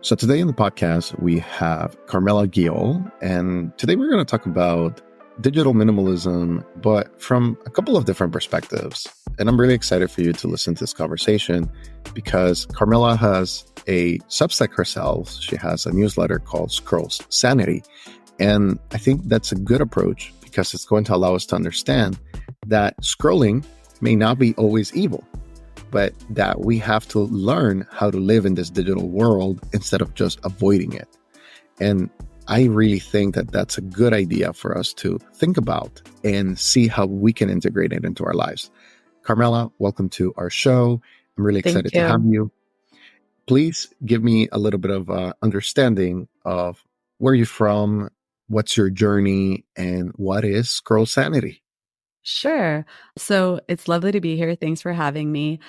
So today in the podcast, we have Carmella Guiol, and today we're going to talk about digital minimalism, but from a couple of different perspectives. And I'm really excited for you to listen to this conversation because Carmella has a Substack herself. She has a newsletter called Sanely. And I think that's a good approach because it's going to allow us to understand that scrolling may not be always evil, but that we have to learn how to live in this digital world instead of just avoiding it. And I really think that that's a good idea for us to think about and see how we can integrate it into our lives. Carmella, welcome to our show. I'm really excited to have you. Please give me a little bit of understanding of where you're from, what's your journey, and what is Scroll Sanity? Sure. So it's lovely to be here. Thanks for having me.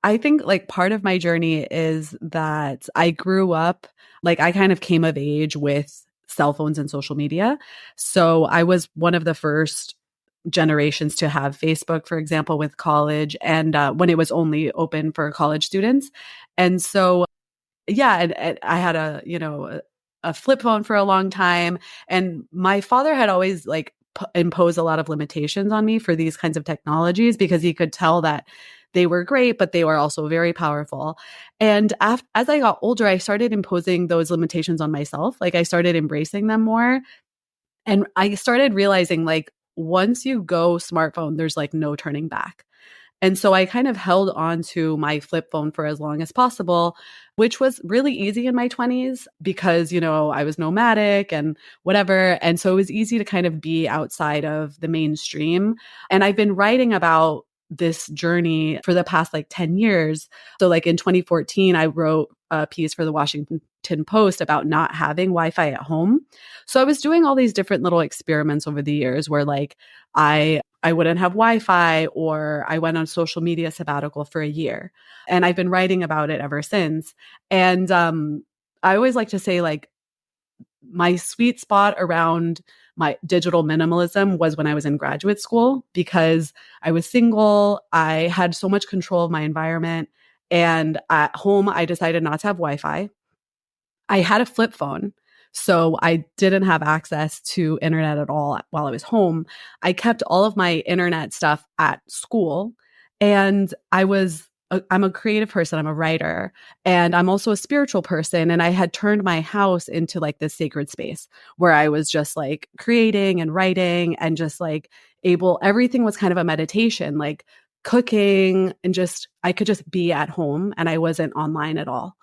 I think part of my journey is that I grew up, I kind of came of age with cell phones and social media. So I was one of the first generations to have Facebook, for example, with college and when it was only open for college students. And so, and I had a flip phone for a long time. And my father had always impose a lot of limitations on me for these kinds of technologies because he could tell that they were great, but they were also very powerful. And as I got older, I started imposing those limitations on myself. I started embracing them more. And I started realizing once you go smartphone, there's no turning back. And so I kind of held on to my flip phone for as long as possible, which was really easy in my 20s because, I was nomadic and whatever. And so it was easy to kind of be outside of the mainstream. And I've been writing about this journey for the past 10 years. So in 2014, I wrote a piece for the Washington Post about not having Wi-Fi at home. So I was doing all these different little experiments over the years where I wouldn't have Wi-Fi, or I went on social media sabbatical for a year. And I've been writing about it ever since. And I always like to say my sweet spot around my digital minimalism was when I was in graduate school because I was single. I had so much control of my environment. And at home, I decided not to have Wi-Fi. I had a flip phone, so I didn't have access to internet at all while I was home. I kept all of my internet stuff at school, and I'm a creative person. I'm a writer, and I'm also a spiritual person. And I had turned my house into this sacred space where I was just creating and writing and just everything was kind of a meditation, cooking, and I could just be at home and I wasn't online at all.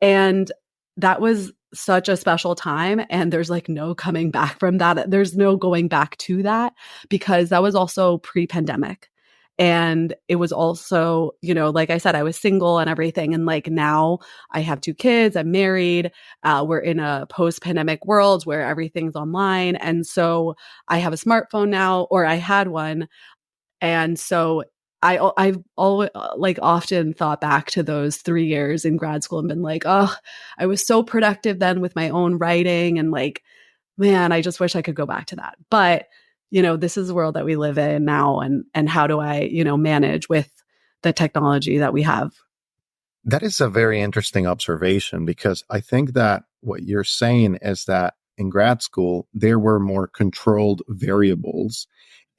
And that was such a special time. And there's no coming back from that. There's no going back to that because that was also pre-pandemic. And it was also, like I said, I was single and everything. And now I have 2 kids, I'm married. We're in a post-pandemic world where everything's online. And so I have a smartphone now, or I had one. And so I've always often thought back to those 3 years in grad school and been I was so productive then with my own writing and man, I just wish I could go back to that. But, this is the world that we live in now. And how do I, manage with the technology that we have? That is a very interesting observation because I think that what you're saying is that in grad school, there were more controlled variables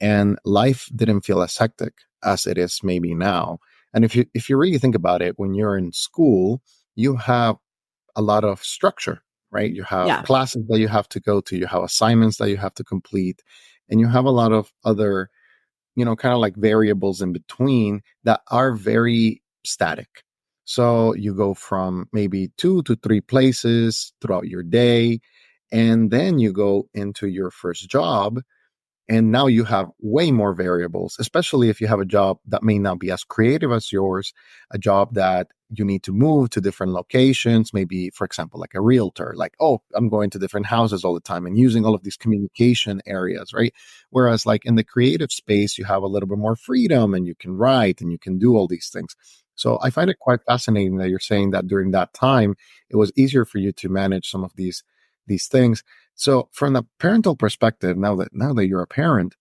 and life didn't feel as hectic as it is maybe now. And if you really think about it, when you're in school, you have a lot of structure, right? You have classes that you have to go to, you have assignments that you have to complete, and you have a lot of other, kind of variables in between that are very static. So you go from maybe 2 to 3 places throughout your day, and then you go into your first job. And now you have way more variables, especially if you have a job that may not be as creative as yours, a job that you need to move to different locations, maybe, for example, like a realtor, I'm going to different houses all the time and using all of these communication areas, right? Whereas in the creative space, you have a little bit more freedom and you can write and you can do all these things. So I find it quite fascinating that you're saying that during that time, it was easier for you to manage some of these things. So from the parental perspective, now that you're a parent,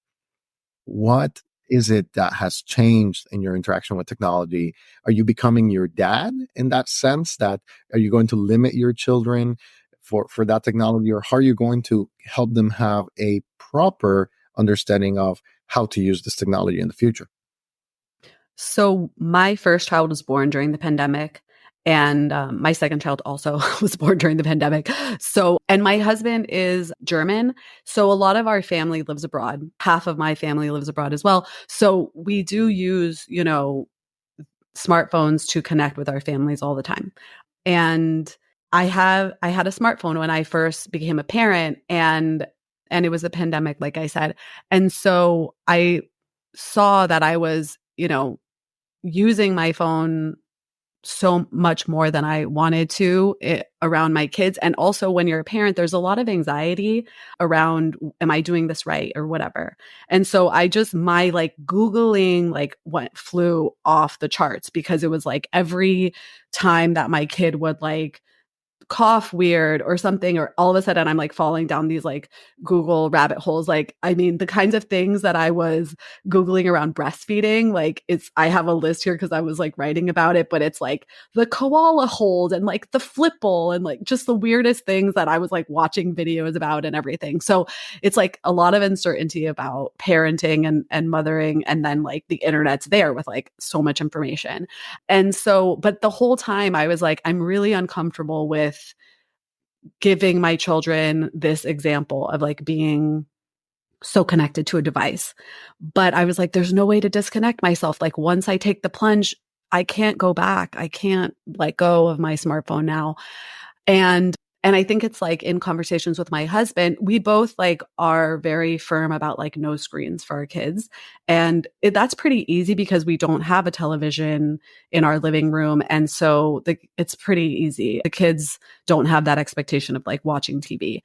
what is it that has changed in your interaction with technology? Are you becoming your dad in that sense? That are you going to limit your children for that technology, or how are you going to help them have a proper understanding of how to use this technology in the future? So my first child was born during the pandemic. And my second child also was born during the pandemic. So, and my husband is German. So a lot of our family lives abroad. Half of my family lives abroad as well. So we do use, smartphones to connect with our families all the time. And I had a smartphone when I first became a parent, and it was a pandemic, like I said. And so I saw that I was, using my phone so much more than I wanted to around my kids. And also when you're a parent, there's a lot of anxiety around, am I doing this right or whatever? And so my like Googling like what flew off the charts, because it was like every time that my kid would like cough weird or something, or all of a sudden I'm like falling down these like Google rabbit holes. Like, I mean, the kinds of things that I was Googling around breastfeeding, like I have a list here because I was like writing about it, but it's like the koala hold and like the flipple and like just the weirdest things that I was like watching videos about and everything. So it's like a lot of uncertainty about parenting and mothering. And then like the internet's there with like so much information. And so, but the whole time I was like, I'm really uncomfortable with giving my children this example of like being so connected to a device. But I was like, there's no way to disconnect myself. Like once I take the plunge, I can't go back. I can't let go of my smartphone now. And I think it's like in conversations with my husband, we both like are very firm about like no screens for our kids. And that's pretty easy because we don't have a television in our living room. And so it's pretty easy. The kids don't have that expectation of like watching TV.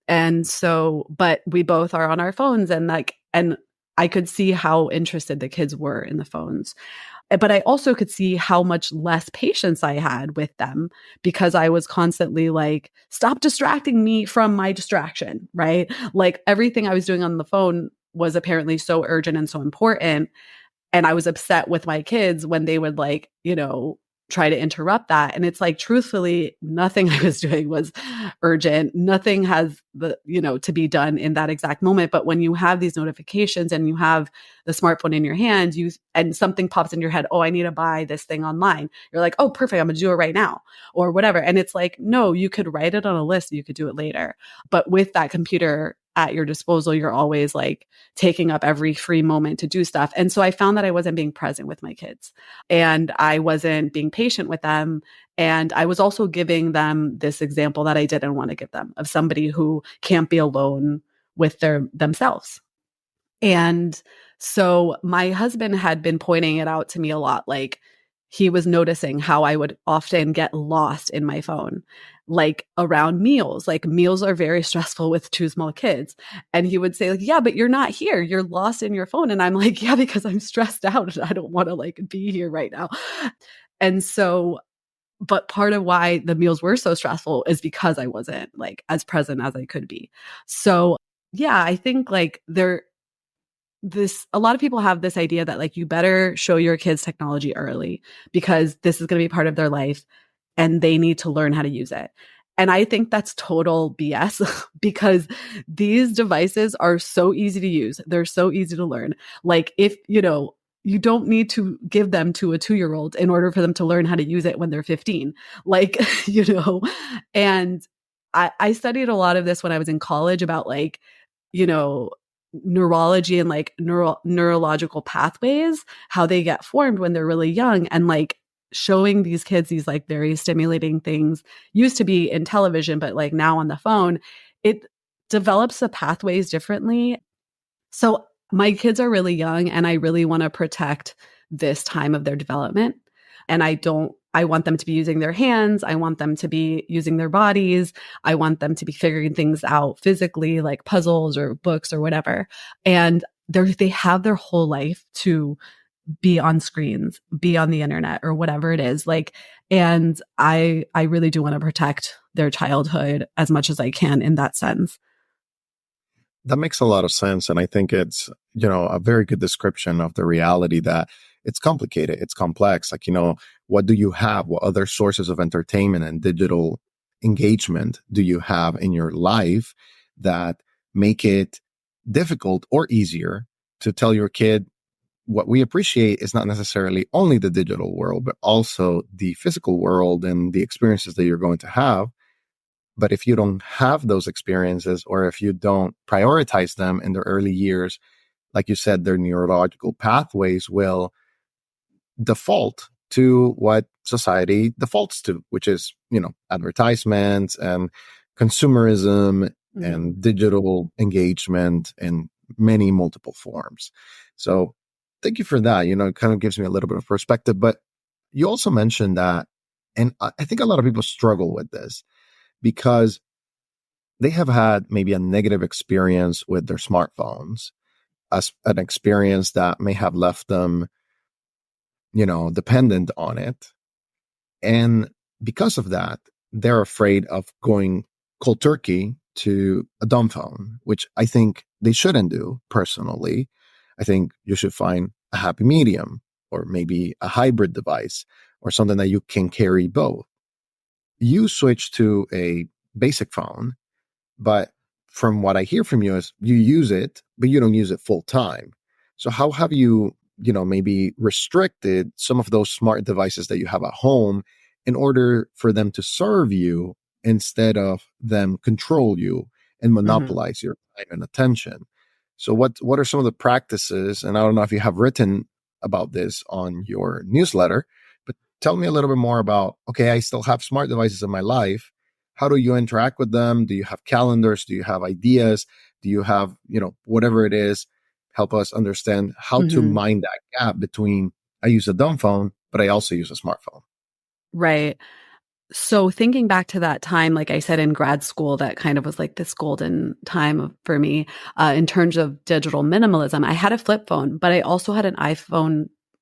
And so, but we both are on our phones, and I could see how interested the kids were in the phones. But I also could see how much less patience I had with them because I was constantly like, stop distracting me from my distraction, right? Like everything I was doing on the phone was apparently so urgent and so important. And I was upset with my kids when they would like, try to interrupt that. And it's like, truthfully, nothing I was doing was urgent. Nothing has to be done in that exact moment. But when you have these notifications and you have the smartphone in your hand, and something pops in your head, oh, I need to buy this thing online. You're like, oh, perfect. I'm going to do it right now or whatever. And it's like, no, you could write it on a list. You could do it later. But with that computer at your disposal, you're always like taking up every free moment to do stuff. And so I found that I wasn't being present with my kids and I wasn't being patient with them. And I was also giving them this example that I didn't want to give them of somebody who can't be alone with themselves. And so my husband had been pointing it out to me a lot. Like he was noticing how I would often get lost in my phone, like around meals. Like meals are very stressful with two small kids. And he would say like, yeah, but you're not here. You're lost in your phone. And I'm like, yeah, because I'm stressed out and I don't want to like be here right now. And so, but part of why the meals were so stressful is because I wasn't like as present as I could be. So yeah, I think like a lot of people have this idea that like you better show your kids technology early because this is going to be part of their life and they need to learn how to use it. And I think that's total BS because these devices are so easy to use. They're so easy to learn. Like if, you don't need to give them to a 2-year-old in order for them to learn how to use it when they're 15. Like, and I studied a lot of this when I was in college about like, you know, neurology and like neurological pathways, how they get formed when they're really young, and like showing these kids these like very stimulating things used to be in television, but like now on the phone, it develops the pathways differently. So my kids are really young and I really want to protect this time of their development. And I want them to be using their hands. I want them to be using their bodies. I want them to be figuring things out physically, like puzzles or books or whatever. And they have their whole life to be on screens, be on the internet or whatever it is. Like, and I really do want to protect their childhood as much as I can in that sense. That makes a lot of sense. And I think it's a very good description of the reality that it's complicated, it's complex. Like, what do you have? What other sources of entertainment and digital engagement do you have in your life that make it difficult or easier to tell your kid what we appreciate is not necessarily only the digital world, but also the physical world and the experiences that you're going to have. But if you don't have those experiences, or if you don't prioritize them in the early years, like you said, their neurological pathways will default to what society defaults to, which is, advertisements and consumerism and digital engagement in many multiple forms. So thank you for that. It kind of gives me a little bit of perspective. But you also mentioned that, and I think a lot of people struggle with this because they have had maybe a negative experience with their smartphones, as an experience that may have left them, dependent on it. And because of that, they're afraid of going cold turkey to a dumb phone, which I think they shouldn't do personally. I think you should find a happy medium, or maybe a hybrid device, or something that you can carry both. You switch to a basic phone, but from what I hear from you is you use it, but you don't use it full time. So how have you, maybe restricted some of those smart devices that you have at home in order for them to serve you instead of them control you and monopolize your time and attention? So what are some of the practices? And I don't know if you have written about this on your newsletter, but tell me a little bit more about, okay, I still have smart devices in my life. How do you interact with them? Do you have calendars? Do you have ideas? Do you have, whatever it is? Help us understand how to mind that gap between I use a dumb phone, but I also use a smartphone. Right. So thinking back to that time, like I said, in grad school, that kind of was like this golden time for me in terms of digital minimalism. I had a flip phone, but I also had an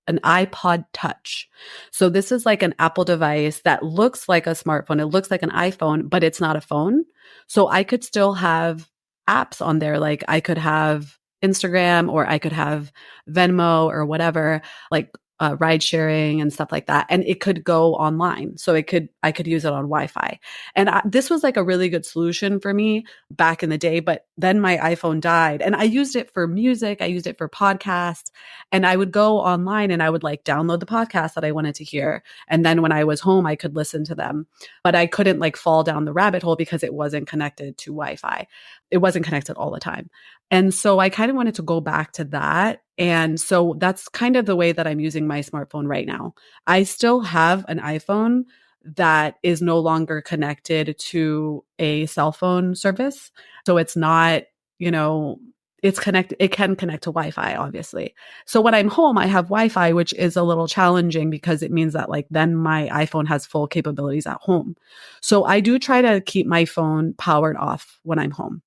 iPod Touch. So this is like an Apple device that looks like a smartphone. It looks like an iPhone, but it's not a phone. So I could still have apps on there. Like I could have Instagram, or I could have Venmo or whatever, like ride sharing and stuff like that. And it could go online. So I could use it on Wi-Fi. And this was like a really good solution for me back in the day. But then my iPhone died, and I used it for music. I used it for podcasts, and I would go online and I would like download the podcast that I wanted to hear. And then when I was home, I could listen to them, but I couldn't like fall down the rabbit hole because it wasn't connected to Wi-Fi. It wasn't connected all the time. And so I kind of wanted to go back to that. And so that's kind of the way that I'm using my smartphone right now. I still have an iPhone that is no longer connected to a cell phone service. So it's not, it can connect to Wi-Fi, obviously. So when I'm home, I have Wi-Fi, which is a little challenging because it means that like then my iPhone has full capabilities at home. So I do try to keep my phone powered off when I'm home,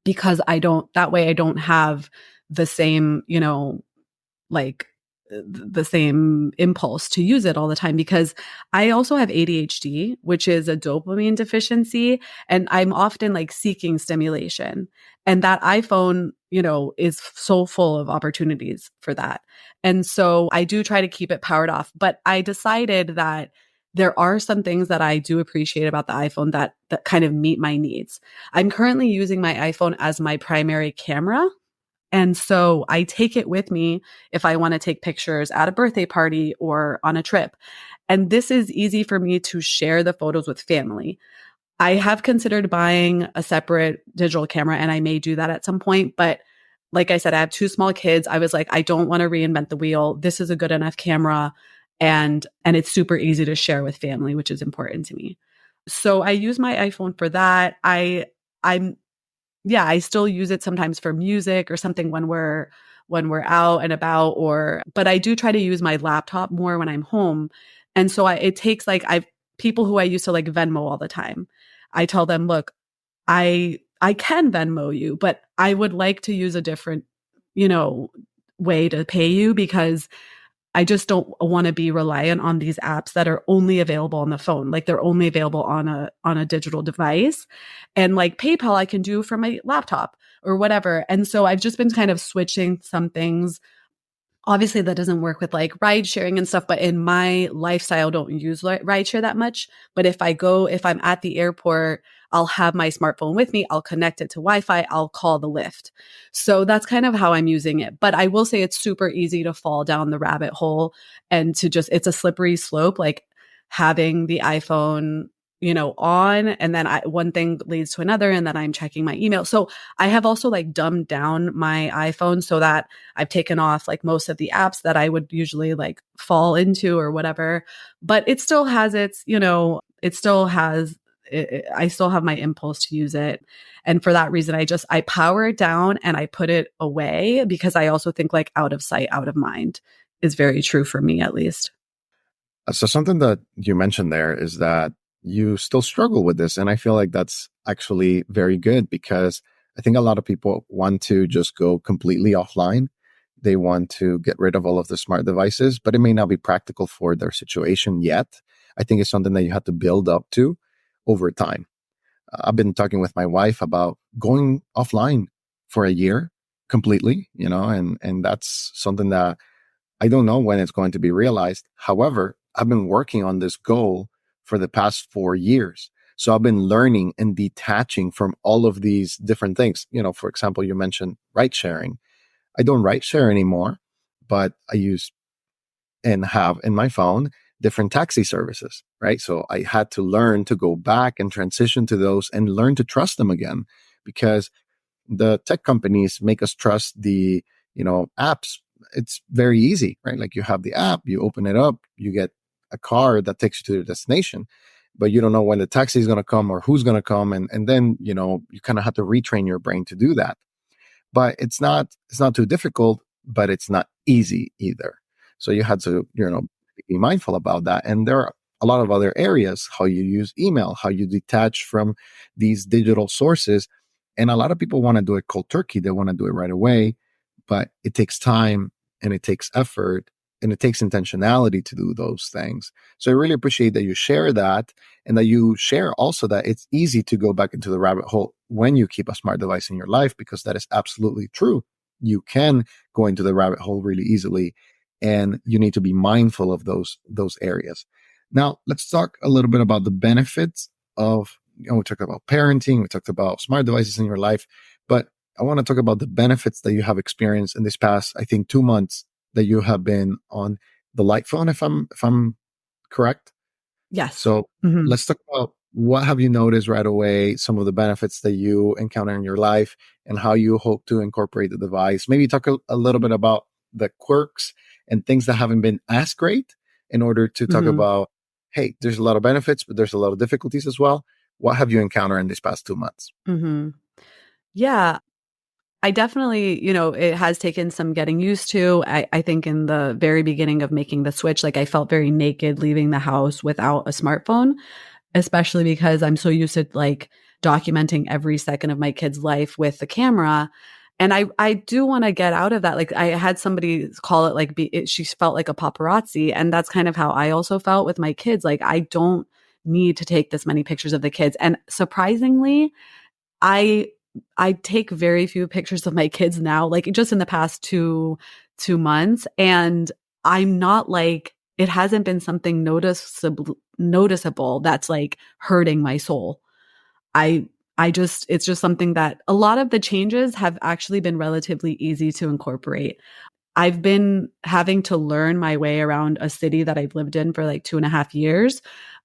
because that way I don't have the same, like the same impulse to use it all the time, because I also have ADHD, which is a dopamine deficiency. And I'm often like seeking stimulation, and that iPhone, is so full of opportunities for that. And so I do try to keep it powered off, but I decided that there are some things that I do appreciate about the iPhone that kind of meet my needs. I'm currently using my iPhone as my primary camera. And so I take it with me if I want to take pictures at a birthday party or on a trip. And this is easy for me to share the photos with family. I have considered buying a separate digital camera, and I may do that at some point. But like I said, I have two small kids. I was like, I don't want to reinvent the wheel. This is a good enough camera. And it's super easy to share with family, which is important to me. So I use my iPhone for that. I'm I still use it sometimes for music or something when we're out and about, but I do try to use my laptop more when I'm home. And so it takes like people who I used to like Venmo all the time. I tell them, look, I can Venmo you, but I would like to use a different, way to pay you, because I just don't want to be reliant on these apps that are only available on the phone. Like they're only available on a digital device. And like PayPal I can do from my laptop or whatever. And so I've just been kind of switching some things. Obviously that doesn't work with like ride sharing and stuff, but in my lifestyle, don't use ride share that much. But if I'm at the airport, I'll have my smartphone with me. I'll connect it to Wi-Fi. I'll call the Lyft. So that's kind of how I'm using it. But I will say it's super easy to fall down the rabbit hole and to just, it's a slippery slope, like having the iPhone, on, and then one thing leads to another, and then I'm checking my email. So I have also like dumbed down my iPhone so that I've taken off like most of the apps that I would usually like fall into or whatever, but it still has I still have my impulse to use it. And for that reason, I power it down and I put it away, because I also think like out of sight, out of mind is very true for me, at least. So something that you mentioned there is that you still struggle with this. And I feel like that's actually very good, because I think a lot of people want to just go completely offline. They want to get rid of all of the smart devices, but it may not be practical for their situation yet. I think it's something that you have to build up to over time. I've been talking with my wife about going offline for a year completely, and that's something that I don't know when it's going to be realized. However, I've been working on this goal for the past 4 years. So I've been learning and detaching from all of these different things. For example, you mentioned ride sharing. I don't ride share anymore, but I use and have in my phone different taxi services, right? So I had to learn to go back and transition to those and learn to trust them again, because the tech companies make us trust the, apps. It's very easy, right? Like you have the app, you open it up, you get a car that takes you to the destination, but you don't know when the taxi is going to come or who's going to come. And then, you kind of have to retrain your brain to do that. But it's not too difficult, but it's not easy either. So you had to, be mindful about that. And there are a lot of other areas, how you use email, how you detach from these digital sources. And a lot of people want to do it cold turkey. They want to do it right away, but it takes time and it takes effort and it takes intentionality to do those things. So I really appreciate that you share that, and that you share also that it's easy to go back into the rabbit hole when you keep a smart device in your life, because that is absolutely true. You can go into the rabbit hole really easily, and you need to be mindful of those areas. Now, let's talk a little bit about the benefits of, we talked about parenting, we talked about smart devices in your life, but I want to talk about the benefits that you have experienced in this past, I think, 2 months that you have been on the light phone, if I'm correct. Yes. So let's talk about what have you noticed right away, some of the benefits that you encounter in your life, and how you hope to incorporate the device. Maybe talk a little bit about the quirks and things that haven't been as great, in order to talk about, hey, there's a lot of benefits, but there's a lot of difficulties as well. What have you encountered in these past 2 months? Yeah. I definitely, it has taken some getting used to. I think in the very beginning of making the switch, like I felt very naked leaving the house without a smartphone, especially because I'm so used to like documenting every second of my kid's life with the camera. And I do want to get out of that. Like I had somebody call it like, she felt like a paparazzi. And that's kind of how I also felt with my kids. Like I don't need to take this many pictures of the kids. And surprisingly, I take very few pictures of my kids now, like just in the past two months. And I'm not like, it hasn't been something noticeable that's like hurting my soul. It's just something that a lot of the changes have actually been relatively easy to incorporate. I've been having to learn my way around a city that I've lived in for like 2.5 years.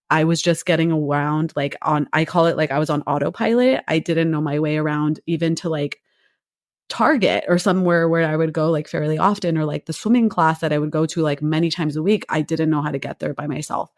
I was just getting around I call it like I was on autopilot. I didn't know my way around even to like Target or somewhere where I would go like fairly often, or like the swimming class that I would go to like many times a week. I didn't know how to get there by myself.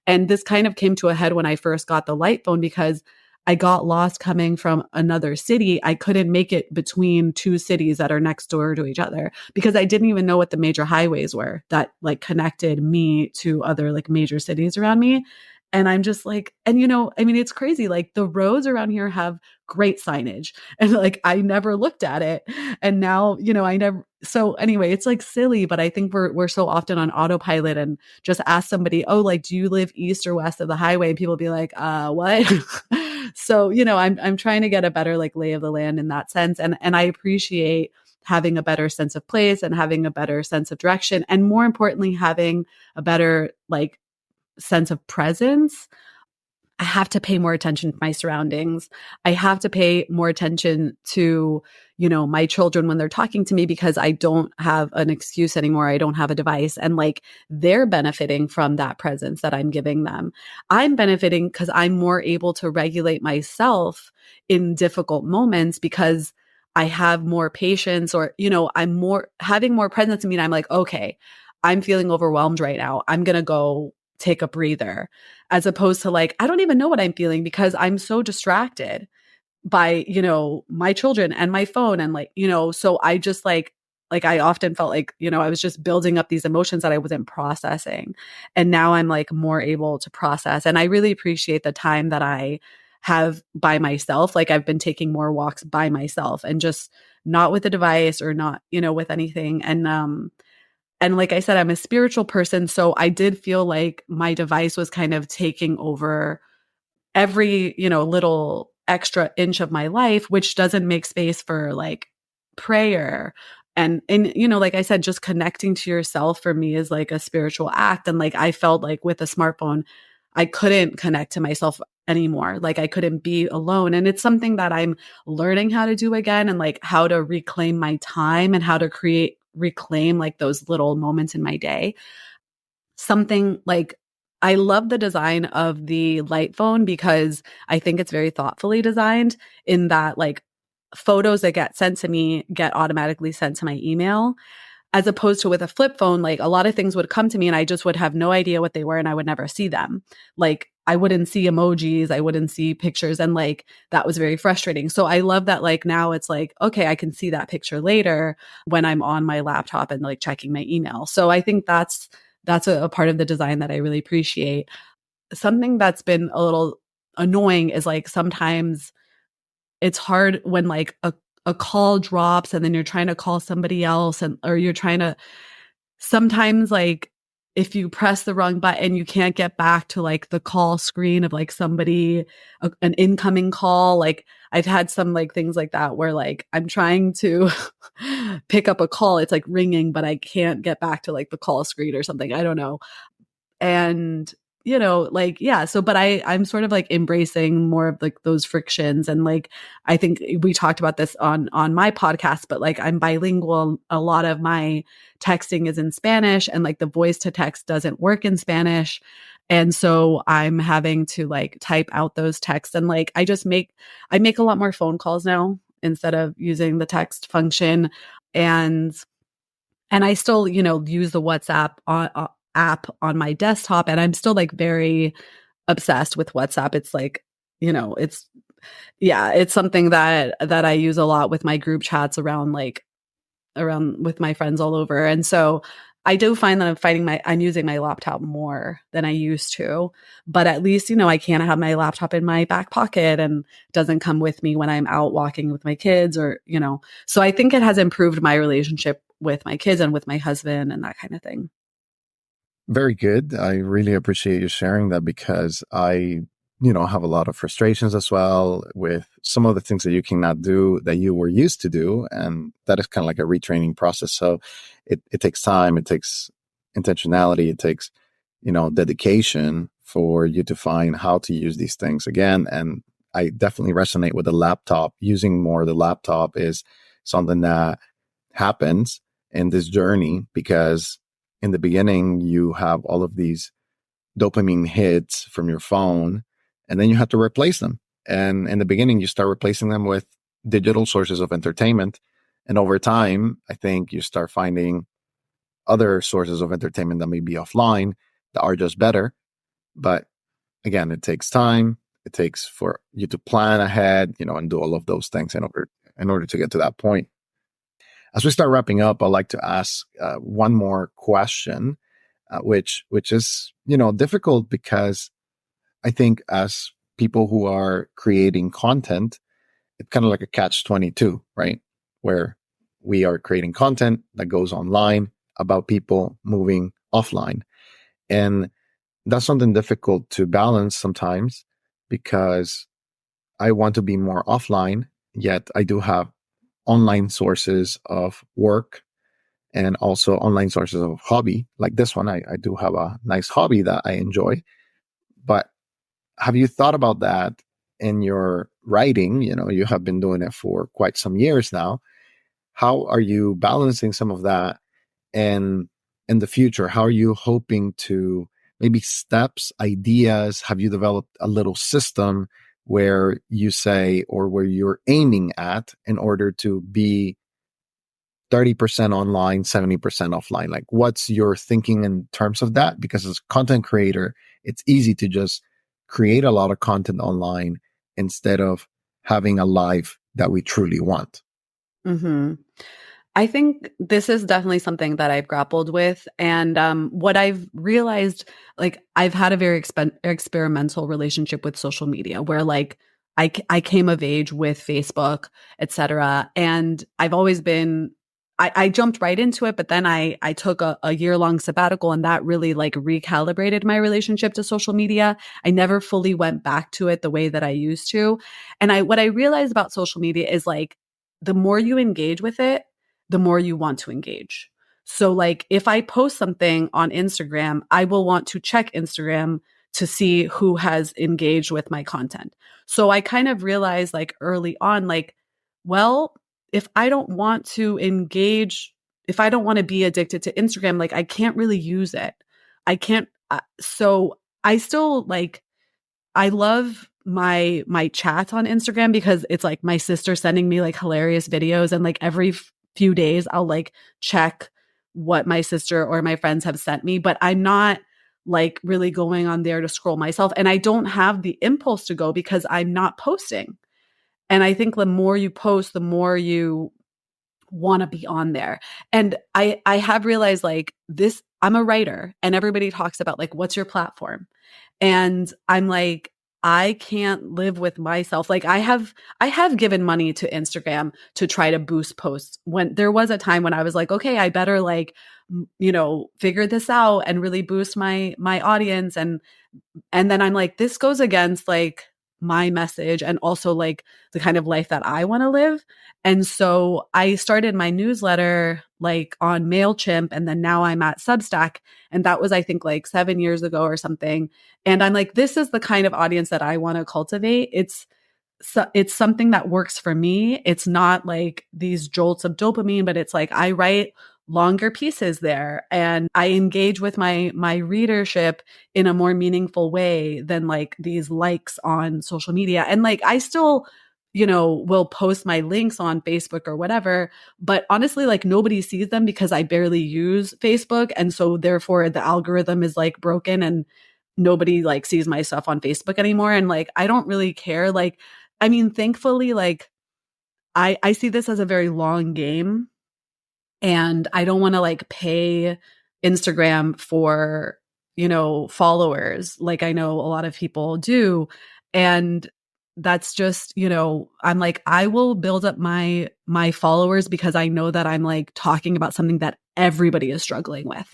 And this kind of came to a head when I first got the light phone, because I got lost coming from another city. I couldn't make it between two cities that are next door to each other, because I didn't even know what the major highways were that like connected me to other like major cities around me. And I'm just like, and I mean, it's crazy. Like the roads around here have great signage and like, I never looked at it. And now, I never, so anyway, it's like silly, but I think we're so often on autopilot and just ask somebody, oh, like, do you live east or west of the highway? And people be like, what? So, I'm trying to get a better like lay of the land in that sense. And I appreciate having a better sense of place and having a better sense of direction. And more importantly, having a better like sense of presence. I have to pay more attention to my surroundings. I have to pay more attention to, my children when they're talking to me because I don't have an excuse anymore. I don't have a device. And like they're benefiting from that presence that I'm giving them. I'm benefiting because I'm more able to regulate myself in difficult moments because I have more patience or, I'm more having more presence. I mean, I'm like, okay, I'm feeling overwhelmed right now. I'm going to go take a breather, as opposed to like, I don't even know what I'm feeling because I'm so distracted by, my children and my phone. And like, so I just like I often felt like, I was just building up these emotions that I wasn't processing. And now I'm like more able to process. And I really appreciate the time that I have by myself. Like I've been taking more walks by myself and just not with a device or not, with anything. And like I said, I'm a spiritual person. So I did feel like my device was kind of taking over every, little extra inch of my life, which doesn't make space for like prayer. And, like I said, just connecting to yourself for me is like a spiritual act. And like, I felt like with a smartphone, I couldn't connect to myself anymore. Like I couldn't be alone. And it's something that I'm learning how to do again and like how to reclaim my time and how to reclaim like those little moments in my day. Something like I love the design of the light phone because I think it's very thoughtfully designed in that like photos that get sent to me get automatically sent to my email, as opposed to with a flip phone, like a lot of things would come to me and I just would have no idea what they were and I would never see them. Like I wouldn't see emojis, I wouldn't see pictures. And like that was very frustrating. So I love that like now it's like, okay, I can see that picture later when I'm on my laptop and like checking my email. So I think that's a part of the design that I really appreciate. Something that's been a little annoying is like sometimes it's hard when like a call drops and then you're trying to call somebody else or you're trying to sometimes like if you press the wrong button you can't get back to like the call screen of like somebody an incoming call. Like I've had some like things like that where like I'm trying to pick up a call, it's like ringing but I can't get back to like the call screen or something, I don't know. And like yeah, so but I'm sort of like embracing more of like those frictions. And like I think we talked about this on my podcast, but like I'm bilingual, a lot of my texting is in Spanish and like the voice to text doesn't work in Spanish. And so I'm having to like type out those texts and like I make a lot more phone calls now instead of using the text function. And I still, use the WhatsApp app on my desktop, and I'm still like very obsessed with WhatsApp. It's like, it's yeah, it's something that I use a lot with my group chats around with my friends all over. And so I do find that I'm using my laptop more than I used to, but at least, I can't have my laptop in my back pocket and doesn't come with me when I'm out walking with my kids or, so I think it has improved my relationship with my kids and with my husband and that kind of thing. Very good. I really appreciate you sharing that because I, have a lot of frustrations as well with some of the things that you cannot do that you were used to do. And that is kind of like a retraining process. So it takes time, it takes intentionality, it takes, dedication for you to find how to use these things again. And I definitely resonate with the laptop. Using more of the laptop is something that happens in this journey because in the beginning, you have all of these dopamine hits from your phone, and then you have to replace them. And in the beginning, you start replacing them with digital sources of entertainment. And over time, I think you start finding other sources of entertainment that may be offline that are just better. But again, it takes time. It takes for you to plan ahead, and do all of those things in order to get to that point. As we start wrapping up, I'd like to ask one more question, which is, difficult because I think as people who are creating content, it's kind of like a catch-22, right? Where we are creating content that goes online about people moving offline. And that's something difficult to balance sometimes because I want to be more offline, yet I do have online sources of work and also online sources of hobby. Like this one, I do have a nice hobby that I enjoy. But have you thought about that in your writing? You know, you have been doing it for quite some years now. How are you balancing some of that? And in the future, how are you hoping to maybe steps, ideas? Have you developed a little system where you say, or where you're aiming at in order to be 30% online, 70% offline? Like, what's your thinking in terms of that? Because as a content creator, it's easy to just create a lot of content online instead of having a life that we truly want. Mm-hmm. I think this is definitely something that I've grappled with. And what I've realized, like, I've had a very experimental relationship with social media where, like, I came of age with Facebook, etc. And I've always been, I jumped right into it, but then I took a year-long sabbatical, and that really, like, recalibrated my relationship to social media. I never fully went back to it the way that I used to. And what I realized about social media is, like, the more you engage with it, the more you want to engage. So, like, if I post something on Instagram, I will want to check Instagram to see who has engaged with my content. So I kind of realized, like, early on, like, well, if I don't want to engage, if I don't want to be addicted to Instagram, like, I can't really use it. I can't. So I still, like, I love my chat on Instagram because it's like my sister sending me, like, hilarious videos, and, like, every few days I'll, like, check what my sister or my friends have sent me, but I'm not, like, really going on there to scroll myself, and I don't have the impulse to go because I'm not posting. And I think the more you post, the more you want to be on there. And I have realized, like, this, I'm a writer, and everybody talks about, like, what's your platform? And I'm like, I can't live with myself. Like, I have given money to Instagram to try to boost posts. When there was a time when I was like, okay, I better, like, figure this out and really boost my audience. And then I'm like, this goes against, like, my message and also, like, the kind of life that I want to live. And so I started my newsletter, like, on MailChimp, and then now I'm at Substack. And that was, I think, like, 7 years ago or something. And I'm like, this is the kind of audience that I want to cultivate. It's something that works for me. It's not like these jolts of dopamine, but it's like I write longer pieces there, and I engage with my readership in a more meaningful way than, like, these likes on social media. And, like, I still, will post my links on Facebook or whatever, but honestly, like, nobody sees them because I barely use Facebook. And so therefore the algorithm is, like, broken, and nobody, like, sees my stuff on Facebook anymore. And, like, I don't really care. Like, I mean, thankfully, like, I see this as a very long game, and I don't want to, like, pay Instagram for, followers, like I know a lot of people do. And that's just, I'm like, I will build up my followers because I know that I'm, like, talking about something that everybody is struggling with.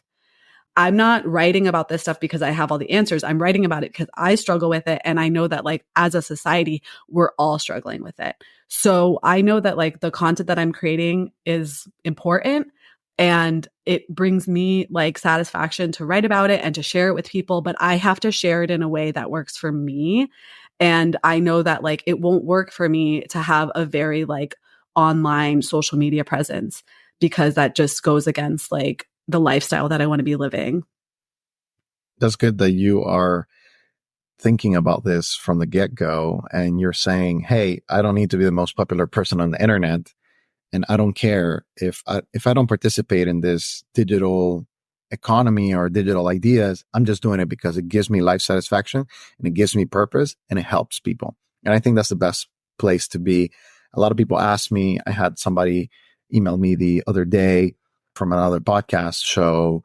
I'm not writing about this stuff because I have all the answers. I'm writing about it because I struggle with it. And I know that, like, as a society, we're all struggling with it. So I know that, like, the content that I'm creating is important, and it brings me, like, satisfaction to write about it and to share it with people, but I have to share it in a way that works for me. And I know that, like, it won't work for me to have a very, like, online social media presence because that just goes against, like, the lifestyle that I want to be living. That's good that you are thinking about this from the get-go and you're saying, hey, I don't need to be the most popular person on the internet. And I don't care if I don't participate in this digital economy or digital ideas. I'm just doing it because it gives me life satisfaction and it gives me purpose and it helps people. And I think that's the best place to be. A lot of people ask me, I had somebody email me the other day from another podcast show.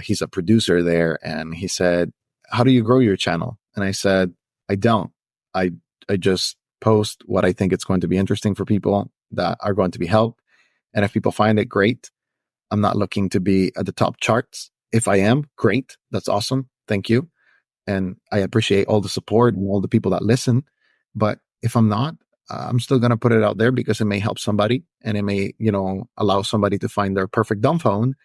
He's a producer there, and he said, how do you grow your channel? And I said, I don't. I I just post what I think it's going to be interesting for people that are going to be helped. And if people find it, great. I'm not looking to be at the top charts. If I am, great. That's awesome. Thank you. And I appreciate all the support and all the people that listen. But if I'm not, I'm still going to put it out there because it may help somebody and it may, allow somebody to find their perfect dumb phone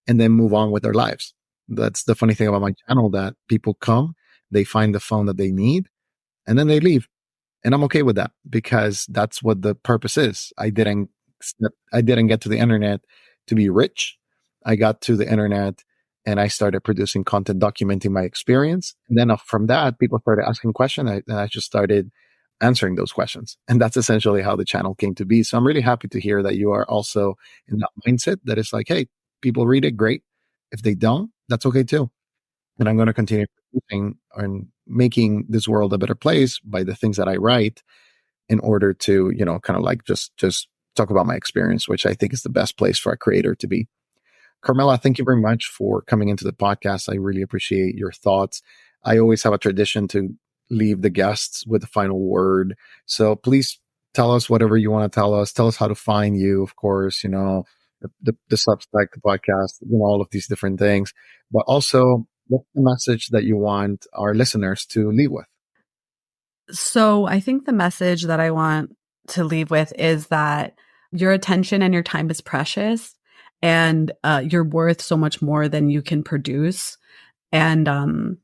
and then move on with their lives. That's the funny thing about my channel, that people come, they find the phone that they need, and then they leave. And I'm okay with that because that's what the purpose is. I didn't get to the internet to be rich. I got to the internet and I started producing content documenting my experience. And then from that, people started asking questions, and I just started answering those questions. And that's essentially how the channel came to be. So I'm really happy to hear that you are also in that mindset that it's like, hey, people read it, great. If they don't, that's okay too. And I'm going to continue producing and making this world a better place by the things that I write in order to, kind of like just talk about my experience, which I think is the best place for a creator to be. Carmella, thank you very much for coming into the podcast. I really appreciate your thoughts. I always have a tradition to leave the guests with the final word. So please tell us whatever you want to tell us. Tell us how to find you, of course, the Substack, the podcast, all of these different things. But also, what's the message that you want our listeners to leave with? So I think the message that I want to leave with is that your attention and your time is precious, and you're worth so much more than you can produce. And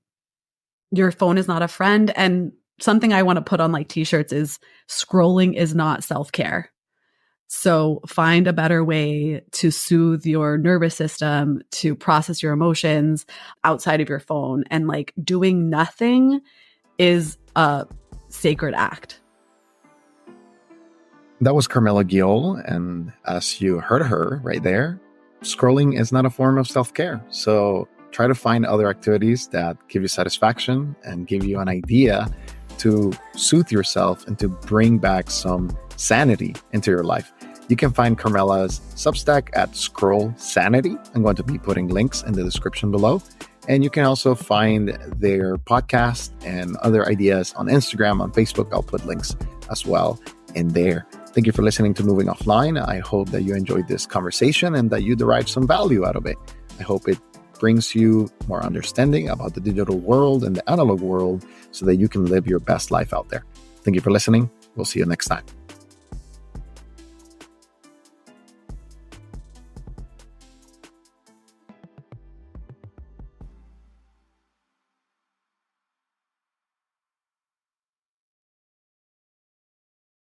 your phone is not a friend. And something I want to put on like t-shirts is scrolling is not self-care. So find a better way to soothe your nervous system, to process your emotions outside of your phone. And like doing nothing is a sacred act. That was Carmella Guiol. And as you heard her right there, scrolling is not a form of self-care. So try to find other activities that give you satisfaction and give you an idea to soothe yourself and to bring back some sanity into your life. You can find Carmella's Substack at Scroll Sanity. I'm going to be putting links in the description below. And you can also find their podcast and other ideas on Instagram, on Facebook. I'll put links as well in there. Thank you for listening to Moving Offline. I hope that you enjoyed this conversation and that you derived some value out of it. I hope it brings you more understanding about the digital world and the analog world so that you can live your best life out there. Thank you for listening. We'll see you next time.